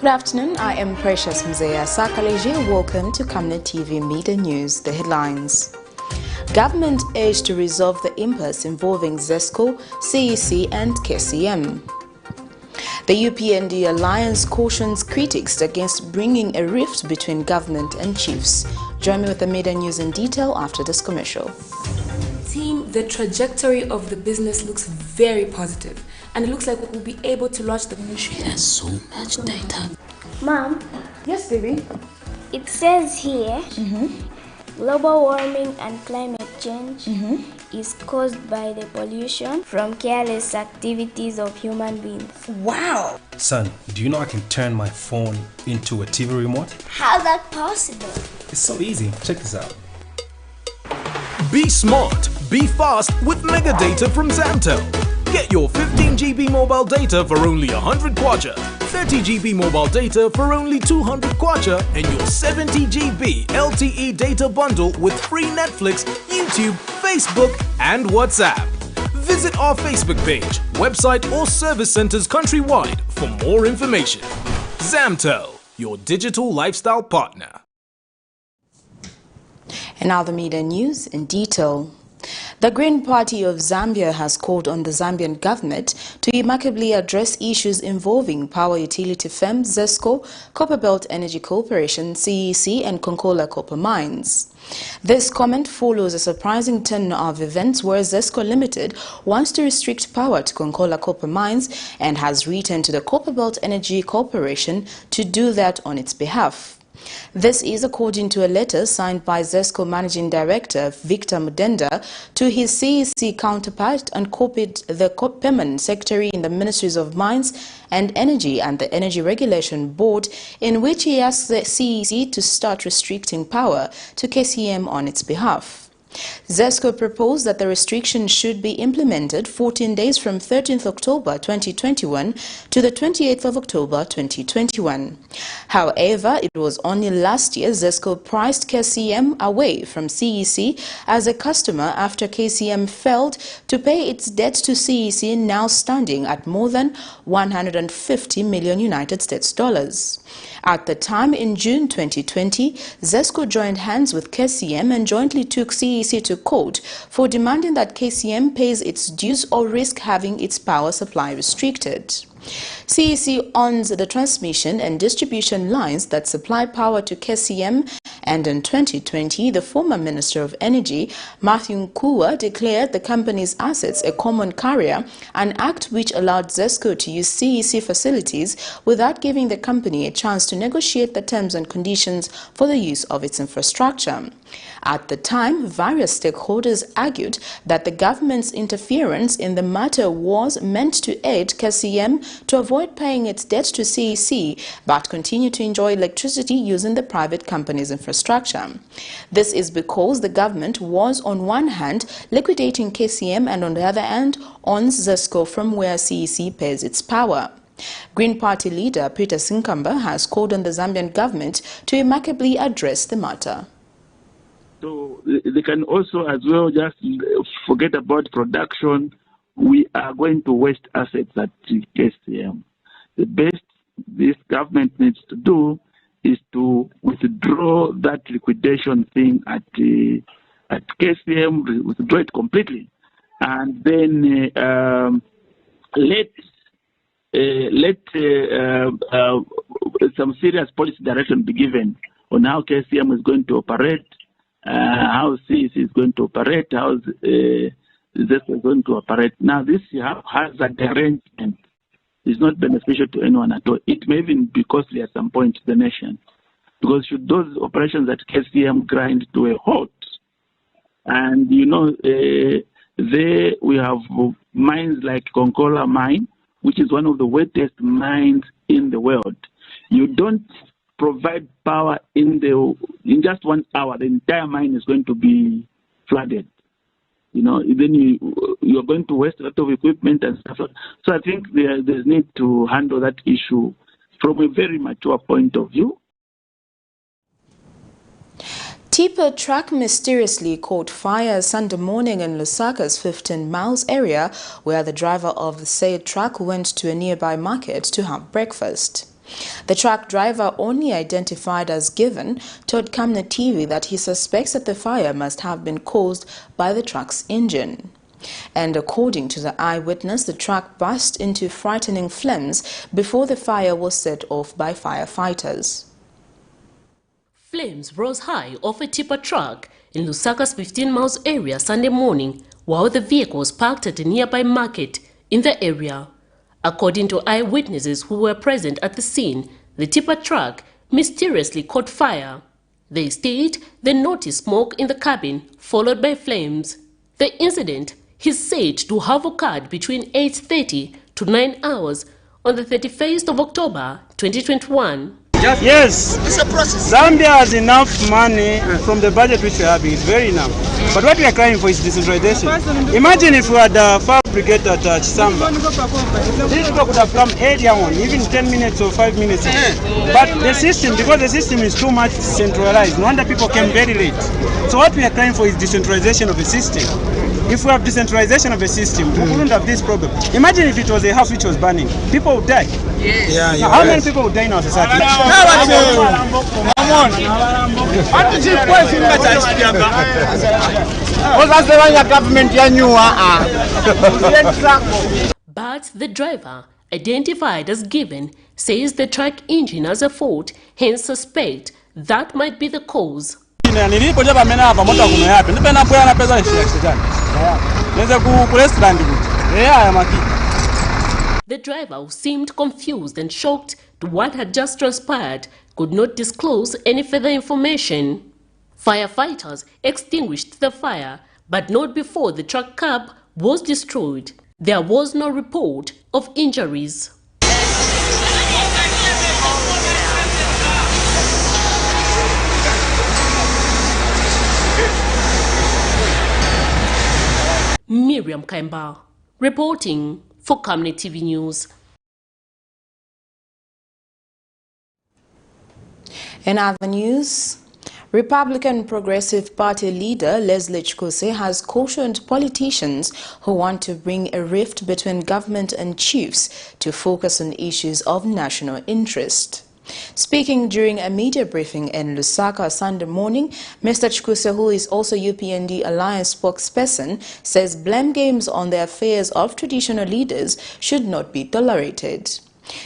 Good afternoon, I am Precious Mzea Sakaleji. Welcome to Camnet TV Midday News. The headlines. Government urged to resolve the impasse involving ZESCO, CEC and KCM. The UPND Alliance cautions critics against bringing a rift between government and chiefs. Join me with the Midday News in detail after this commercial. Team, the trajectory of the business looks very positive, and it looks like we'll be able to launch the ministry. There's so much data. Mom? Yes, baby? It says here, global warming and climate change is caused by the pollution from careless activities of human beings. Wow! Son, do you know I can turn my phone into a TV remote? How's that possible? It's so easy. Check this out. Be smart, be fast with mega data from Zamtel. Get your 15 GB mobile data for only 100 kwacha, 30 GB mobile data for only 200 kwacha, and your 70 GB LTE data bundle with free Netflix, YouTube, Facebook, and WhatsApp. Visit our Facebook page, website, or service centers countrywide for more information. Zamtel, your digital lifestyle partner. And now the media news in detail. The Green Party of Zambia has called on the Zambian government to immaculately address issues involving power utility firms ZESCO, Copperbelt Energy Corporation, CEC and Konkola Copper Mines. This comment follows a surprising turn of events where ZESCO Limited wants to restrict power to Konkola Copper Mines and has written to the Copperbelt Energy Corporation to do that on its behalf. This is according to a letter signed by ZESCO Managing Director Victor Mudenda to his CEC counterpart and copied the Permanent Secretary in the Ministries of Mines and Energy and the Energy Regulation Board, in which he asks the CEC to start restricting power to KCM on its behalf. ZESCO proposed that the restriction should be implemented 14 days from 13th October 2021 to the 28th of October 2021. However, it was only last year ZESCO priced KCM away from CEC as a customer after KCM failed to pay its debt to CEC, now standing at more than 150 million United States dollars. At the time, in June 2020, ZESCO joined hands with KCM and jointly took CEC to court for demanding that KCM pays its dues or risk having its power supply restricted. CEC owns the transmission and distribution lines that supply power to KCM, and in 2020, the former Minister of Energy, Matthew Nkua, declared the company's assets a common carrier, an act which allowed ZESCO to use CEC facilities without giving the company a chance to negotiate the terms and conditions for the use of its infrastructure. At the time, various stakeholders argued that the government's interference in the matter was meant to aid KCM to avoid paying its debt to CEC, but continue to enjoy electricity using the private company's infrastructure. This is because the government was on one hand liquidating KCM and on the other hand owns ZESCO, from where CEC pays its power. Green Party leader Peter Sinkamba has called on the Zambian government to immaculately address the matter. So they can also as well just forget about production. We are going to waste assets at KCM. The best this government needs to do is to withdraw that liquidation thing at KCM, withdraw it completely, and then let some serious policy direction be given on how KCM is going to operate, how CEC is going to operate, how ZESCO is going to operate. Now, this hazard arrangement is not beneficial to anyone at all. It may even be costly at some point to the nation, because should those operations at KCM grind to a halt, and there we have mines like Konkola mine, which is one of the wettest mines in the world. You don't provide power in just 1 hour, the entire mine is going to be flooded. Then you're going to waste a lot of equipment and stuff. So I think there's need to handle that issue from a very mature point of view. Tipper truck mysteriously caught fire Sunday morning in Lusaka's 15 miles area, where the driver of the said truck went to a nearby market to have breakfast. The truck driver, only identified as Given, told Camnet TV that he suspects that the fire must have been caused by the truck's engine. And according to the eyewitness, the truck burst into frightening flames before the fire was set off by firefighters. Flames rose high off a tipper truck in Lusaka's 15 miles area Sunday morning while the vehicle was parked at a nearby market in the area. According to eyewitnesses who were present at the scene, the tipper truck mysteriously caught fire. They state they noticed smoke in the cabin followed by flames. The incident is said to have occurred between 8:30 to 9 hours on the 31st of October 2021. Yes, Zambia has enough money from the budget which we are having. It's very enough. But what we are crying for is decentralization. Imagine if we had a fire brigade at Chisamba. These people could have come earlier on, even 10 minutes or 5 minutes. But the system, because the system is too much centralized, no wonder people came very late. So what we are crying for is decentralization of the system. If we have decentralization of the system, we wouldn't have this problem. Imagine if it was a house which was burning. People would die. Yes. Yeah, How many people would die in our society? But the driver, identified as Given, says the truck engine has a fault, hence suspect that might be the cause. The driver, who seemed confused and shocked to what had just transpired, could not disclose any further information. Firefighters extinguished the fire, but not before the truck cab was destroyed. There was no report of injuries. Miriam Kaimba, reporting for Camnet TV News. In other news, Republican Progressive Party leader Leslie Chikose has cautioned politicians who want to bring a rift between government and chiefs to focus on issues of national interest. Speaking during a media briefing in Lusaka Sunday morning, Mr. Chikose, who is also UPND Alliance spokesperson, says blame games on the affairs of traditional leaders should not be tolerated.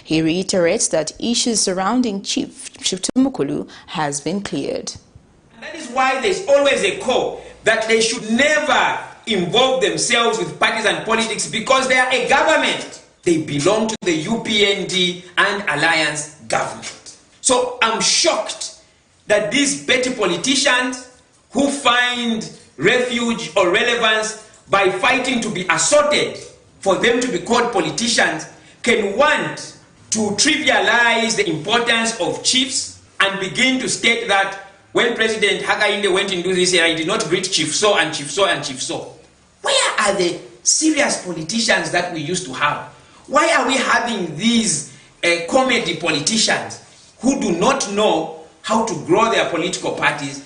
He reiterates that issues surrounding Chief Tumukulu has been cleared. And that is why there is always a call that they should never involve themselves with parties and politics, because they are a government. They belong to the UPND and Alliance government. So I'm shocked that these petty politicians who find refuge or relevance by fighting to be assorted for them to be called politicians can want to trivialize the importance of chiefs and begin to state that when President Hakainde went into this area, he did not greet Chief So and Chief So and Chief So. Where are the serious politicians that we used to have? Why are we having these comedy politicians who do not know how to grow their political parties?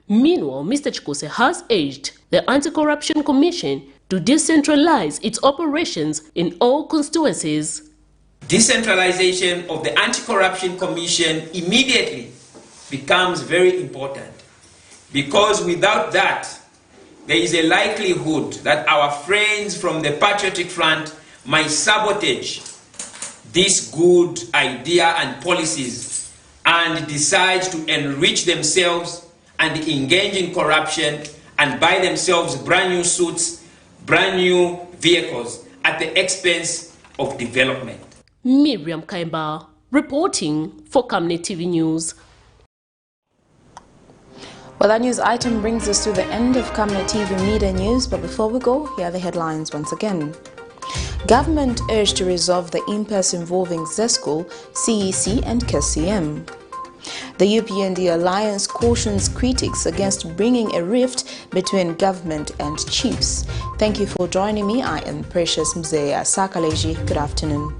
Meanwhile, Mr. Chikose has urged the Anti-Corruption Commission to decentralize its operations in all constituencies. Decentralization of the Anti-Corruption Commission immediately becomes very important, because without that, there is a likelihood that our friends from the Patriotic Front might sabotage this good idea and policies and decide to enrich themselves and engage in corruption and buy themselves brand new suits, brand new vehicles at the expense of development. Miriam Kaimba, reporting for Camnet TV News. Well, that news item brings us to the end of Camnet TV Media News, but before we go, here are the headlines once again. Government urged to resolve the impasse involving ZESCO, CEC and KCM. The UPND Alliance cautions critics against bringing a rift between government and chiefs. Thank you for joining me. I am Precious Mzea Sakaleji. Good afternoon.